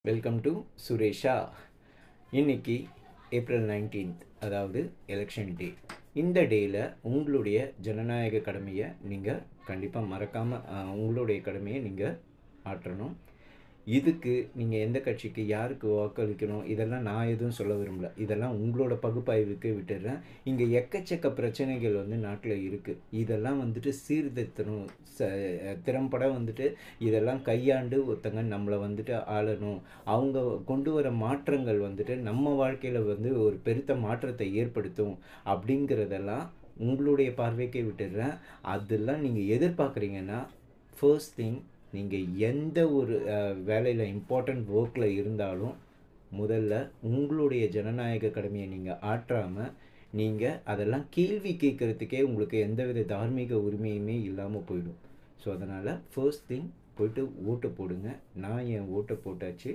Welcome to சுரேஷா. இன்னைக்கு April 19th, அதாவது election டே. இந்த டேயில் உங்களுடைய ஜனநாயக கடமையை நீங்கள் கண்டிப்பாக மறக்காமல் உங்களுடைய கடமையை நீங்கள் ஆற்றணும். இதுக்கு நீங்கள் எந்த கட்சிக்கு யாருக்கு வாக்களிக்கணும் இதெல்லாம் நான் எதுவும் சொல்ல விரும்பல. இதெல்லாம் உங்களோட பகுப்பாய்வுக்கு விட்டுடுறேன். இங்கே எக்கச்சக்க பிரச்சனைகள் நாட்டில் இருக்குது. இதெல்லாம் சீர்திருத்தணும். திறம்பட இதெல்லாம் கையாண்டு ஒருத்தங்க நம்மளை ஆளணும். அவங்க கொண்டு வர மாற்றங்கள் நம்ம வாழ்க்கையில் ஒரு பெருத்த மாற்றத்தை ஏற்படுத்தும் அப்படிங்கிறதெல்லாம் உங்களுடைய பார்வைக்கே விட்டுடுறேன். அதெல்லாம் நீங்கள் எதிர்பார்க்குறீங்கன்னா ஃபர்ஸ்ட் திங், நீங்கள் எந்த ஒரு வேலையில் இம்பார்ட்டண்ட் ஒர்க்கில் இருந்தாலும் முதல்ல உங்களுடைய ஜனநாயக கடமையை நீங்கள் ஆற்றாமல் நீங்கள் அதெல்லாம் கேள்வி கேட்குறதுக்கே உங்களுக்கு எந்தவித தார்மீக உரிமையுமே இல்லாமல் போயிடும். ஸோ அதனால் ஃபர்ஸ்ட் திங் போயிட்டு ஓட்டு போடுங்க. நான் என் ஓட்டை போட்டாச்சு.